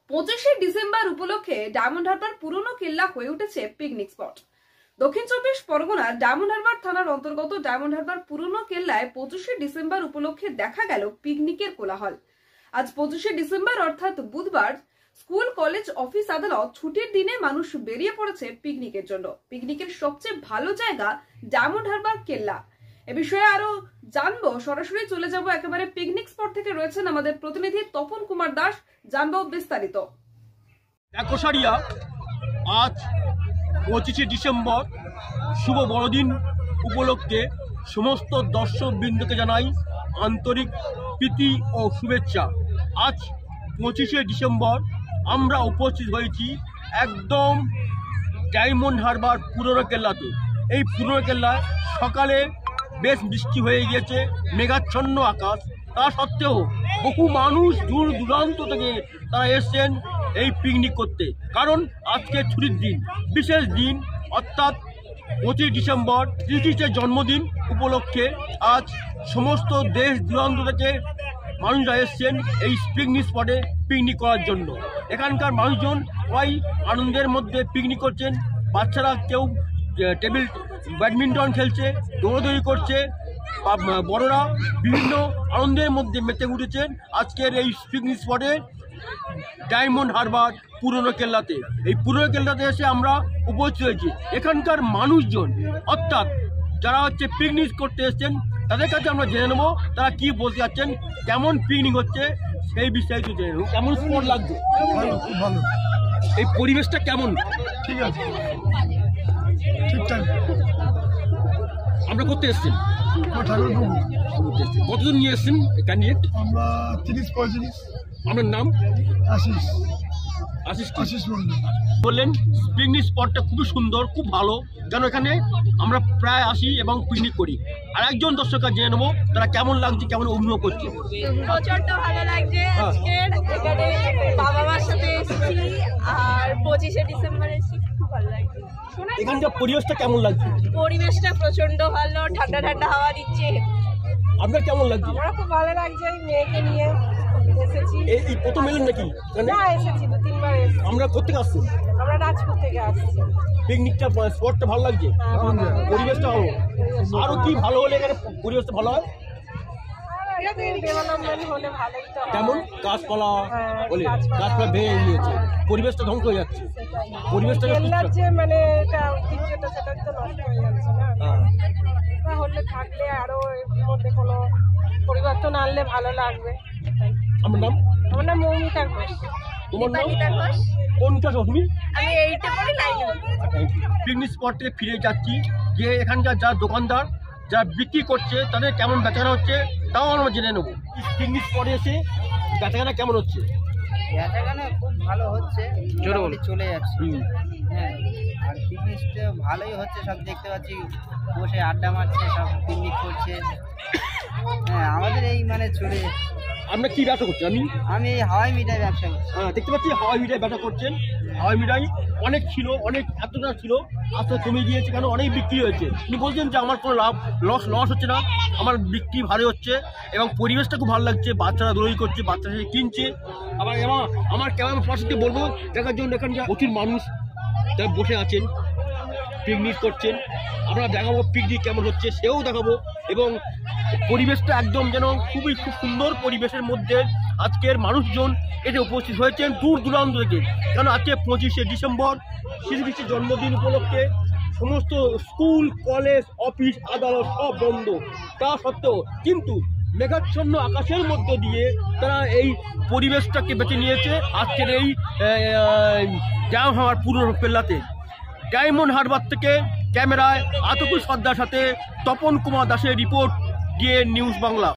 25শে December উপলক্ষে diamond Harbour পুরনো কেল্লা হয়ে উঠেছে পিকনিক স্পট। দক্ষিণ চব্বিশ পরগনার ডায়মন্ড হারবার থানার অন্তর্গত ডায়মন্ড হারবার পুরনো কেল্লায় 25শে ডিসেম্বর উপলক্ষে দেখা গেল পিকনিকের কোলাহল। আজ 25শে ডিসেম্বর অর্থাৎ বুধবার স্কুল, কলেজ, অফিস, আদালত ছুটির দিনে মানুষ বেরিয়ে পড়েছে পিকনিকের জন্য। পিকনিকের সবচেয়ে ভালো জায়গা ডায়মন্ড হারবার কেল্লা। এ বিষয়ে আরো জানবো, সরাসরি চলে যাব একেবারে পিকনিক স্পট থেকে। রয়েছেন আমাদের প্রতিনিধি তপন কুমার দাস, জানবো বিস্তারিত। আজ 25শে ডিসেম্বর শুভ বড়দিন উপলক্ষে সমস্ত দর্শক বৃন্দকে জানাই আন্তরিক প্রীতি ও শুভেচ্ছা। আজ 25শে ডিসেম্বর আমরা উপস্থিত হয়েছি একদম ডায়মন্ড হারবার পুরনো কেল্লাতে। এই পুরনো কেল্লায় সকালে বেশ বৃষ্টি হয়ে গিয়েছে, মেঘাচ্ছন্ন আকাশ। তা সত্ত্বেও বহু মানুষ দূর দূরান্ত থেকে তারা এসছেন এই পিকনিক করতে, কারণ আজকে ছুটির দিন, বিশেষ দিন, অর্থাৎ 25 ডিসেম্বর শ্রীকৃষ্ণের জন্মদিন উপলক্ষে আজ সমস্ত দেশ দূরান্ত থেকে মানুষরা এসছেন এই পিকনিক স্পটে পিকনিক করার জন্য। এখানকার মানুষজন সবাই আনন্দের মধ্যে পিকনিক করছেন। বাচ্চারা কেউ টেবিল ব্যাডমিন্টন খেলছে, দৌড়াদৌড়ি করছে, বড়রা বিভিন্ন আনন্দের মধ্যে মেতে উঠেছেন আজকের এই পিকনিক স্পটে ডায়মন্ড হারবার পুরনো কেল্লাতে। এই পুরনো কেল্লাতে এসে আমরা উপস্থিত হয়েছি। এখানকার মানুষজন অর্থাৎ যারা পিকনিক করতে এসছেন তাদের কাছে আমরা জেনে নেবো তারা কি বলতে যাচ্ছেন, কেমন পিকনিক হচ্ছে সেই বিষয়ে জেনে নেব। কেমন স্পট লাগছে? খুব ভালো। এই পরিবেশটা কেমন? ঠিক আছে, ঠিকঠাক। আমরা করতে এসছেন ঠাকুরপুকুর। কতজন নিয়ে এসছেন ক্যান্ডিডেট? আমরা 30-35। আপনার নাম? আশিস আশিস মন্ডল। বললেন পিকনিক স্পটটা খুবই সুন্দর, খুব ভালো, যেন এখানে আমরা প্রায় আসি এবং পিকনিক করি। আর একজন দর্শকরা জেনে নেবো তারা কেমন লাগছে, কেমন অনুভব করছে। প্রচন্ড ভালো লাগছে। আজকের এখানে বাবা মার সাথে এসেছি আর 25শে ডিসেম্বর এসেছি, খুব ভালো লাগছে। এখানকার পরিবেশটা কেমন লাগছে? পরিবেশটা প্রচন্ড ভালো, ঠান্ডা ঠান্ডা হাওয়া দিচ্ছে। আপনার কেমন লাগছে? আমার খুব ভালো লাগছে। এই মেয়েকে নিয়ে এসেছি। এই প্রথম এলেন নাকি? না, এসেছি 2-3 বার এসেছি। আমরা কোথেকে আসছি? আমরা রাজপুর থেকে আসছি। পিকনিকটা স্পটটা ভালো লাগছে, পরিবেশটা ভালো। আরো কি ভালো হলে এখানে পরিবেশটা ভালো হয়? ডেভেলপমেন্ট হলে ভালোই তো হয়। কেমন গাছপালা বলে গাছপালা ভেঙে নিয়েছে, পরিবেশটা ধ্বংস হয়ে যাচ্ছে। পরিবেশটা যে মানে এটা ঐতিহ্যটা সেটা তো নষ্ট হয়ে যাচ্ছে না। তাহলে থাকলে আরো এর মধ্যে কোনো পরিবর্তন আনলে ভালো লাগবে। আমার নাম? আমার নাম মৌমিতা ঘোষ। তোমার নাম? কোন ক্লাস তুমি? আমি 8-এ পড়ি, 9-এ। পিকনিক স্পট থেকে ফিরে যাচ্ছি, যে এখানকার যা দোকানদার যারা বিক্রি করছে তাদের কেমন বেচাকেনা হচ্ছে তাও আমরা জেনে নেবো। পিকনিক স্পটে এসে বেচাকেনা কেমন হচ্ছে? বেচাকেনা খুব ভালো হচ্ছে, চলে যাচ্ছে। হ্যাঁ, আর পিকনিকটা ভালোই হচ্ছে, সব দেখতে পাচ্ছি বসে আড্ডা মারছে, সব পিকনিক করছে। হ্যাঁ, আমাদের এই মানে চলে। আপনার কি ব্যবসা করছেন? আমি হাওয়াই মিঠাই ব্যবসা করছি। হ্যাঁ, দেখতে পাচ্ছি হাওয়াই মিঠাই ব্যবসা করছেন। হাওয়াই মিঠাই অনেক ছিল, অনেক এতটা ছিল, আস্তে কমে গিয়েছে, কেন অনেক বিক্রি হয়েছে। তিনি বলছেন যে আমার কোনো লস হচ্ছে না, আমার বিক্রি ভালো হচ্ছে এবং পরিবেশটা খুব ভালো লাগছে। বাচ্চারা দৌড়ি করছে, বাচ্চারা কিনছে। আবার আমার ক্যামেরা পাশে বলবো দেখার জন্য এখানকার প্রচুর মানুষ তারা বসে আছেন, পিকনিক করছেন। আমরা দেখাবো পিকনিক কেমন হচ্ছে, সেও দেখাবো। এবং পরিবেশটা একদম যেন খুব সুন্দর পরিবেশের মধ্যে আজকের মানুষজন এতে উপস্থিত হয়েছেন দূর দূরান্ত থেকে। কারণ আজকে 25শে ডিসেম্বর শ্রীকৃষ্ণের জন্মদিন উপলক্ষে সমস্ত স্কুল, কলেজ, অফিস, আদালত সব বন্ধ। তা সত্ত্বেও কিন্তু মেঘাচ্ছন্ন আকাশের মধ্যে দিয়ে তারা এই পরিবেশটাকে বেছে নিয়েছে আজকের এই ডায়মন্ড হারবার পুরনো কেল্লাতে। ডায়মন্ড হারবার থেকে ক্যামেরায় আতকুল সর্দার সাথে তপন কুমার দাসের রিপোর্ট, ডিএন নিউজ বাংলা।